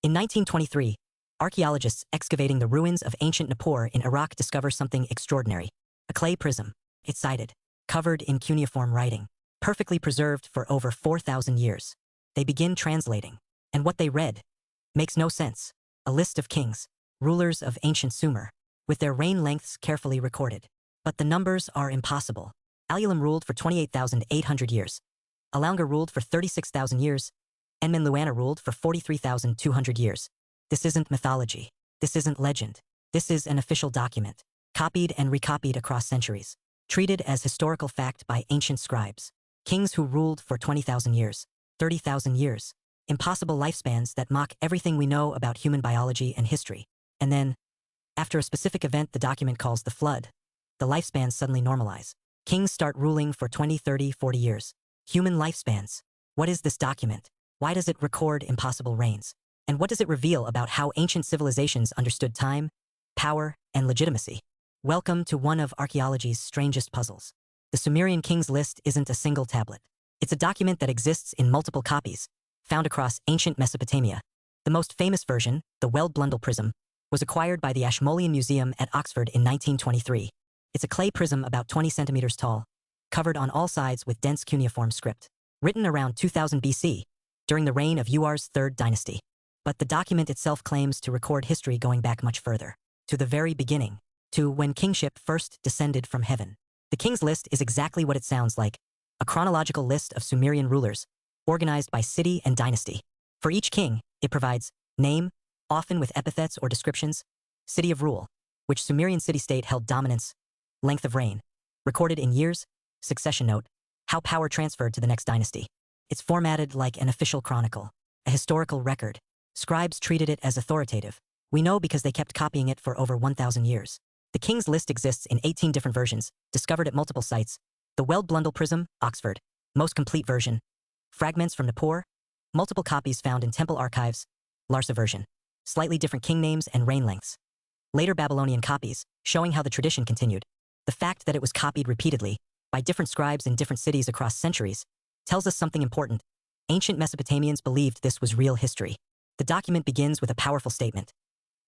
In 1923, archaeologists excavating the ruins of ancient Nippur in Iraq discover something extraordinary. A clay prism. It's sided, covered in cuneiform writing, perfectly preserved for over 4,000 years. They begin translating, and what they read makes no sense. A list of kings, rulers of ancient Sumer, with their reign lengths carefully recorded. But the numbers are impossible. Alulum ruled for 28,800 years. Alaunga ruled for 36,000 years. Enmenluana ruled for 43,200 years. This isn't mythology. This isn't legend. This is an official document, copied and recopied across centuries, treated as historical fact by ancient scribes. Kings who ruled for 20,000 years, 30,000 years. Impossible lifespans that mock everything we know about human biology and history. And then, after a specific event the document calls the flood, the lifespans suddenly normalize. Kings start ruling for 20, 30, 40 years. Human lifespans. What is this document? Why does it record impossible reigns? And what does it reveal about how ancient civilizations understood time, power, and legitimacy? Welcome to one of archaeology's strangest puzzles. The Sumerian Kings List isn't a single tablet. It's a document that exists in multiple copies, found across ancient Mesopotamia. The most famous version, the Weld Blundell prism, was acquired by the Ashmolean Museum at Oxford in 1923. It's a clay prism about 20 centimeters tall, covered on all sides with dense cuneiform script, written around 2000 BC, during the reign of Uar's third dynasty. But the document itself claims to record history going back much further, to the very beginning, to when kingship first descended from heaven. The Kings List is exactly what it sounds like, a chronological list of Sumerian rulers, organized by city and dynasty. For each king, it provides name, often with epithets or descriptions, city of rule, which Sumerian city-state held dominance, length of reign, recorded in years, succession note, how power transferred to the next dynasty. It's formatted like an official chronicle, a historical record. Scribes treated it as authoritative. We know because they kept copying it for over 1,000 years. The King's List exists in 18 different versions, discovered at multiple sites. The Weld Blundell prism, Oxford, most complete version. Fragments from Nippur, multiple copies found in temple archives. Larsa version, slightly different king names and reign lengths. Later Babylonian copies, showing how the tradition continued. The fact that it was copied repeatedly, by different scribes in different cities across centuries, tells us something important. Ancient Mesopotamians believed this was real history. The document begins with a powerful statement.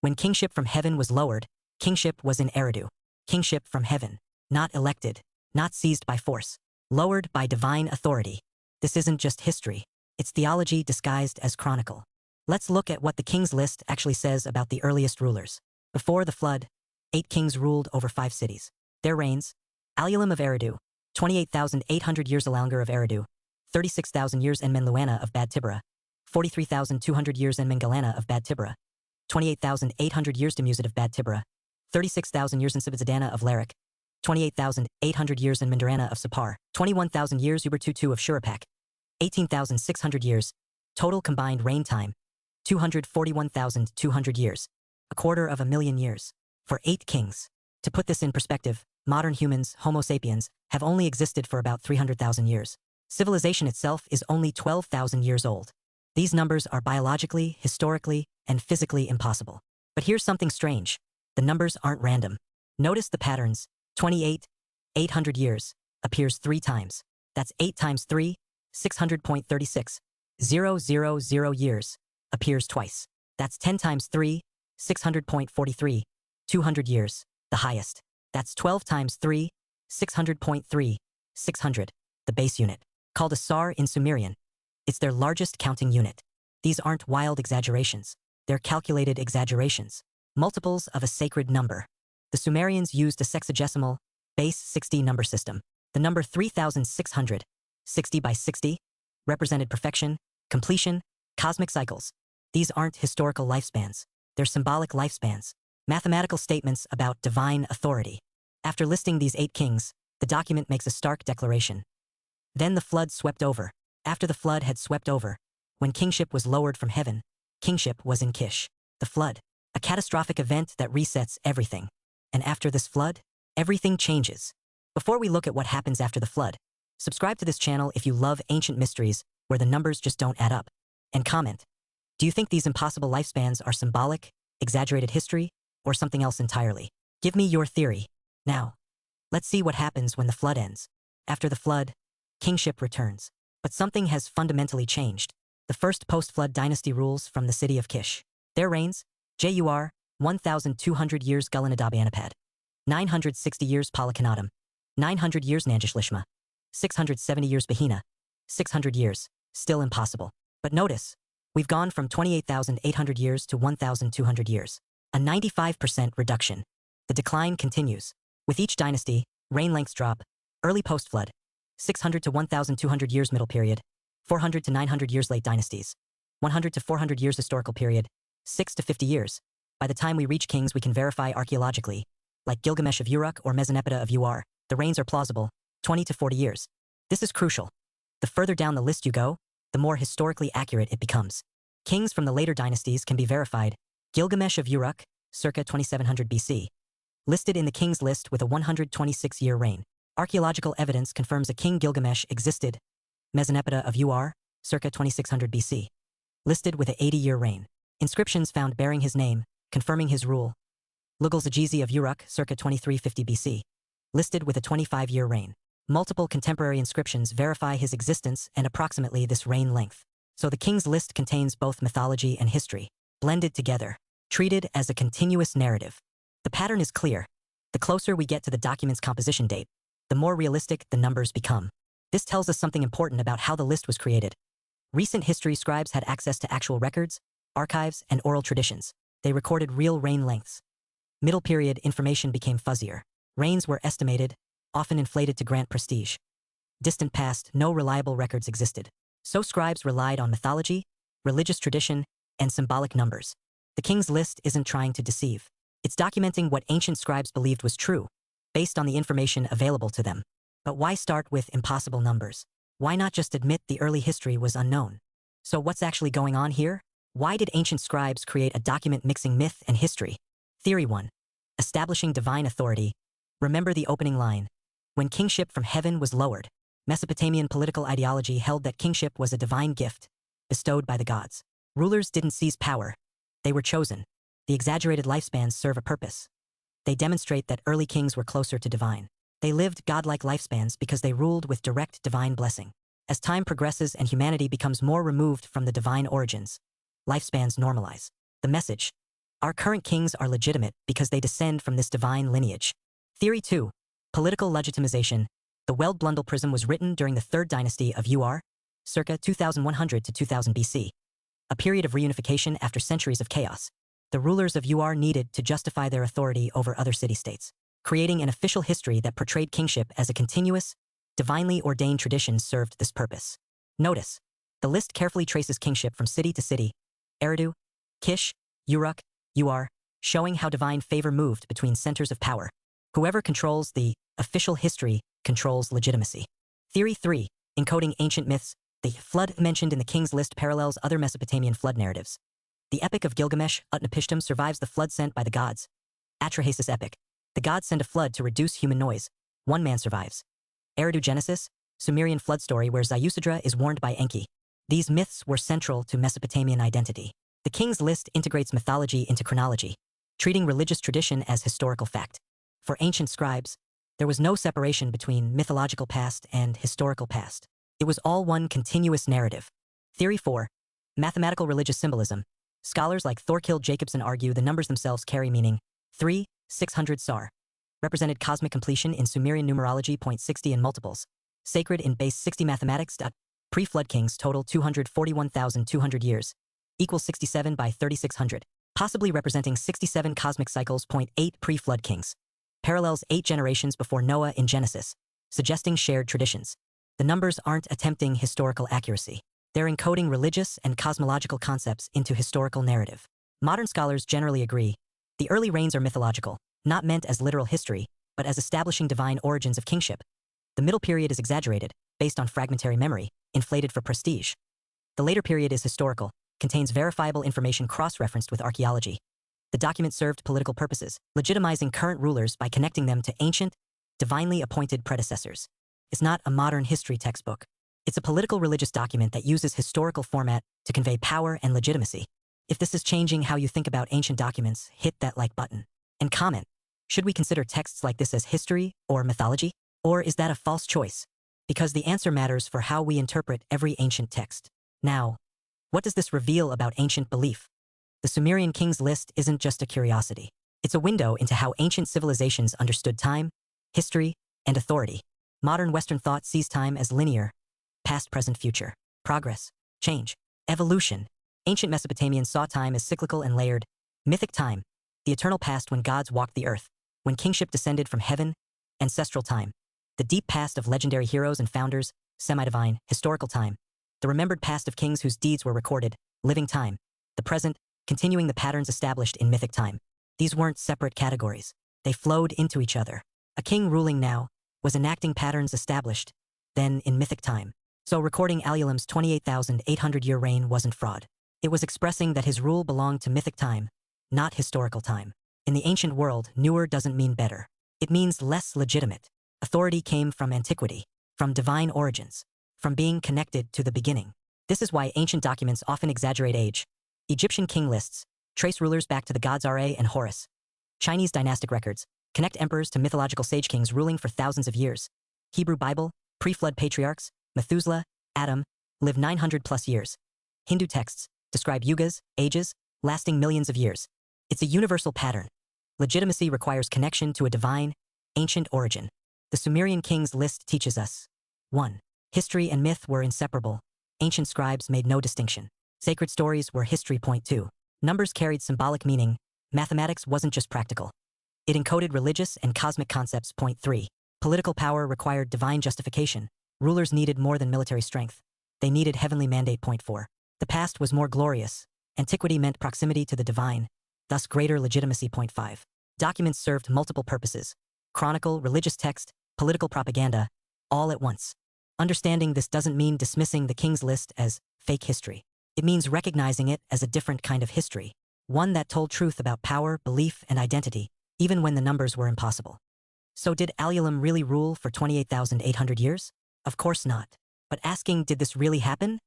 When kingship from heaven was lowered, kingship was in Eridu. Kingship from heaven, not elected, not seized by force, lowered by divine authority. This isn't just history, it's theology disguised as chronicle. Let's look at what the King's List actually says about the earliest rulers. Before the flood, 8 kings ruled over 5 cities. Their reigns: Alulum of Eridu, 28,800 years Alaunga of Eridu, 36,000 years Enmenluana of Bad Tibera, 43,200 years Enmengalana of Bad Tibera, 28,800 years Demusid of Bad Tibera, 36,000 years Ensibadzadana of Larak, 28,800 years in Mindarana of Sapar, 21,000 years Ubertutu of Shurapak, 18,600 years, total combined reign time, 241,200 years, 250,000 years, for 8 kings. To put this in perspective, modern humans, Homo sapiens, have only existed for about 300,000 years. Civilization itself is only 12,000 years old. These numbers are biologically, historically, and physically impossible. But here's something strange. The numbers aren't random. Notice the patterns. 800 years, appears 3 times. That's 8 times 3, 600.36. 000 years, appears twice. That's 10 times 3, 600.43. 200 years, the highest. That's 12 times 3, 600.3. 600, the base unit. Called a sar in Sumerian. It's their largest counting unit. These aren't wild exaggerations. They're calculated exaggerations. Multiples of a sacred number. The Sumerians used a sexagesimal, base 60 number system. The number 3,600, 60 by 60, represented perfection, completion, cosmic cycles. These aren't historical lifespans. They're symbolic lifespans. Mathematical statements about divine authority. After listing these 8 kings, the document makes a stark declaration. Then the flood swept over. After the flood had swept over, when kingship was lowered from heaven, kingship was in Kish. The flood, a catastrophic event that resets everything. And after this flood, everything changes. Before we look at what happens after the flood, subscribe to this channel if you love ancient mysteries where the numbers just don't add up. And comment, do you think these impossible lifespans are symbolic, exaggerated history, or something else entirely? Give me your theory. Now, let's see what happens when the flood ends. After the flood, kingship returns. But something has fundamentally changed. The first post-flood dynasty rules from the city of Kish. Their reigns, Jur, 1,200 years Gullinadabayanapad, 960 years Palakanatam, 900 years Nanjishlishma, 670 years Bahina, 600 years, still impossible. But notice, we've gone from 28,800 years to 1,200 years. A 95% reduction. The decline continues. With each dynasty, reign lengths drop. Early post-flood, 600 to 1,200 years middle period, 400 to 900 years late dynasties, 100 to 400 years historical period, 6 to 50 years. By the time we reach kings we can verify archaeologically, like Gilgamesh of Uruk or Mesopotamia of Ur, the reigns are plausible, 20 to 40 years. This is crucial. The further down the list you go, the more historically accurate it becomes. Kings from the later dynasties can be verified. Gilgamesh of Uruk, circa 2700 BC. Listed in the Kings List with a 126-year reign. Archaeological evidence confirms a king Gilgamesh existed. Mesopotamia of Ur, circa 2600 BC. Listed with an 80-year reign. Inscriptions found bearing his name, confirming his rule. Lugal-Zagizi of Uruk, circa 2350 BC. Listed with a 25-year reign. Multiple contemporary inscriptions verify his existence and approximately this reign length. So the Kings List contains both mythology and history, blended together, treated as a continuous narrative. The pattern is clear. The closer we get to the document's composition date, the more realistic the numbers become. This tells us something important about how the list was created. Recent history scribes had access to actual records, archives, and oral traditions. They recorded real reign lengths. Middle period information became fuzzier. Reigns were estimated, often inflated to grant prestige. Distant past, no reliable records existed. So scribes relied on mythology, religious tradition, and symbolic numbers. The King's List isn't trying to deceive. It's documenting what ancient scribes believed was true, based on the information available to them. But why start with impossible numbers? Why not just admit the early history was unknown? So what's actually going on here? Why did ancient scribes create a document mixing myth and history? Theory 1. Establishing divine authority. Remember the opening line. When kingship from heaven was lowered, Mesopotamian political ideology held that kingship was a divine gift, bestowed by the gods. Rulers didn't seize power. They were chosen. The exaggerated lifespans serve a purpose. They demonstrate that early kings were closer to divine. They lived godlike lifespans because they ruled with direct divine blessing. As time progresses and humanity becomes more removed from the divine origins, lifespans normalize. The message: our current kings are legitimate because they descend from this divine lineage. Theory 2. Political legitimization. The Weld-Blundell prism was written during the Third Dynasty of Ur, circa 2100 to 2000 BC. A period of reunification after centuries of chaos. The rulers of Ur needed to justify their authority over other city-states, creating an official history that portrayed kingship as a continuous, divinely ordained tradition served this purpose. Notice, the list carefully traces kingship from city to city, Eridu, Kish, Uruk, Ur, showing how divine favor moved between centers of power. Whoever controls the official history controls legitimacy. Theory 3. Encoding ancient myths. The flood mentioned in the King's List parallels other Mesopotamian flood narratives. The Epic of Gilgamesh, Utnapishtim, survives the flood sent by the gods. Atrahasis Epic. The gods send a flood to reduce human noise. One man survives. Eridu Genesis, Sumerian flood story where Ziusudra is warned by Enki. These myths were central to Mesopotamian identity. The King's List integrates mythology into chronology, treating religious tradition as historical fact. For ancient scribes, there was no separation between mythological past and historical past. It was all one continuous narrative. Theory 4. Mathematical religious symbolism. Scholars like Thorkild Jacobson argue the numbers themselves carry meaning. 3, 600 Sar. Represented cosmic completion in Sumerian numerology. 60 and multiples. Sacred in base 60 mathematics. Pre-flood kings total 241,200 years. Equals 67 by 3600. Possibly representing 67 cosmic cycles. 8 pre-flood kings. Parallels 8 generations before Noah in Genesis, suggesting shared traditions. The numbers aren't attempting historical accuracy. They're encoding religious and cosmological concepts into historical narrative. Modern scholars generally agree. The early reigns are mythological, not meant as literal history, but as establishing divine origins of kingship. The middle period is exaggerated, based on fragmentary memory, inflated for prestige. The later period is historical, contains verifiable information cross-referenced with archaeology. The document served political purposes, legitimizing current rulers by connecting them to ancient, divinely appointed predecessors. It's not a modern history textbook. It's a political religious document that uses historical format to convey power and legitimacy. If this is changing how you think about ancient documents, hit that like button. And comment, should we consider texts like this as history or mythology? Or is that a false choice? Because the answer matters for how we interpret every ancient text. Now, What does this reveal about ancient belief? The Sumerian Kings List isn't just a curiosity. It's a window into how ancient civilizations understood time, history, and authority. Modern Western thought sees time as linear, past, present, future, progress, change, evolution. Ancient Mesopotamians saw time as cyclical and layered. Mythic time, the eternal past when gods walked the earth, when kingship descended from heaven. Ancestral time, the deep past of legendary heroes and founders. Semi-divine, historical time, the remembered past of kings whose deeds were recorded. Living time, the present, continuing the patterns established in mythic time. These weren't separate categories. They flowed into each other. A king ruling now was enacting patterns established then in mythic time. So recording Alulim's 28,800-year reign wasn't fraud. It was expressing that his rule belonged to mythic time, not historical time. In the ancient world, newer doesn't mean better. It means less legitimate. Authority came from antiquity, from divine origins, from being connected to the beginning. This is why ancient documents often exaggerate age. Egyptian king lists trace rulers back to the gods Ra and Horus. Chinese dynastic records connect emperors to mythological sage kings ruling for thousands of years. Hebrew Bible, pre-flood patriarchs, Methuselah, Adam, live 900 plus years. Hindu texts describe yugas, ages, lasting millions of years. It's a universal pattern. Legitimacy requires connection to a divine, ancient origin. The Sumerian Kings List teaches us. 1. History and myth were inseparable. Ancient scribes made no distinction. Sacred stories were history. Point 2. Numbers carried symbolic meaning. Mathematics wasn't just practical. It encoded religious and cosmic concepts. Point 3. Political power required divine justification. Rulers needed more than military strength. They needed heavenly mandate. Point 4. The past was more glorious. Antiquity meant proximity to the divine, thus greater legitimacy. Point 5. Documents served multiple purposes. Chronicle, religious text, political propaganda, all at once. Understanding this doesn't mean dismissing the King's List as fake history. It means recognizing it as a different kind of history, one that told truth about power, belief, and identity, even when the numbers were impossible. So did Alulim really rule for 28,800 years? Of course not. But asking, did this really happen?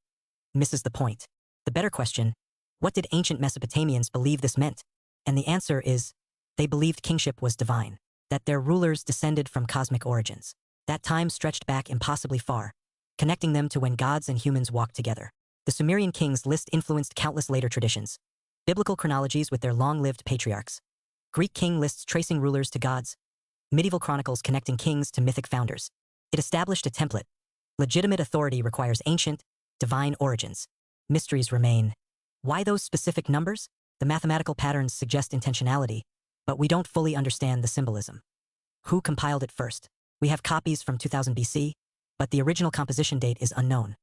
Misses the point. The better question, what did ancient Mesopotamians believe this meant? And the answer is, they believed kingship was divine, that their rulers descended from cosmic origins. That time stretched back impossibly far, connecting them to when gods and humans walked together. The Sumerian Kings List influenced countless later traditions. Biblical chronologies with their long-lived patriarchs. Greek king lists tracing rulers to gods. Medieval chronicles connecting kings to mythic founders. It established a template. Legitimate authority requires ancient, divine origins. Mysteries remain. Why those specific numbers? The mathematical patterns suggest intentionality, but we don't fully understand the symbolism. Who compiled it first? We have copies from 2000 BC, but the original composition date is unknown.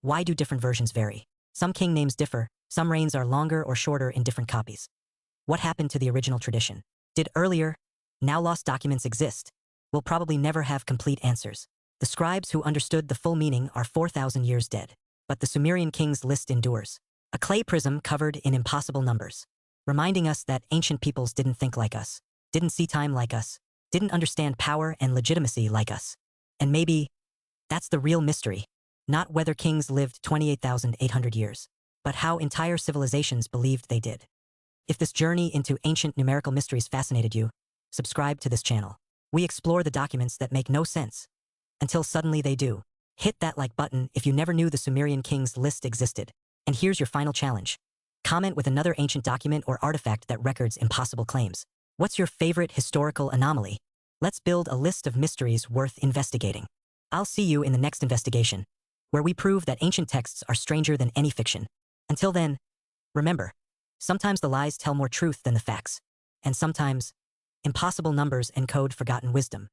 Why do different versions vary? Some king names differ, some reigns are longer or shorter in different copies. What happened to the original tradition? Did earlier, now lost documents exist? We'll probably never have complete answers. The scribes who understood the full meaning are 4,000 years dead. But the Sumerian Kings List endures. A clay prism covered in impossible numbers, reminding us that ancient peoples didn't think like us, didn't see time like us, didn't understand power and legitimacy like us. And maybe that's the real mystery. Not whether kings lived 28,800 years, but how entire civilizations believed they did. If this journey into ancient numerical mysteries fascinated you, subscribe to this channel. We explore the documents that make no sense, until suddenly they do. Hit that like button if you never knew the Sumerian Kings List existed. And here's your final challenge. Comment with another ancient document or artifact that records impossible claims. What's your favorite historical anomaly? Let's build a list of mysteries worth investigating. I'll see you in the next investigation, where we prove that ancient texts are stranger than any fiction. Until then, remember, sometimes the lies tell more truth than the facts, and sometimes, impossible numbers encode forgotten wisdom.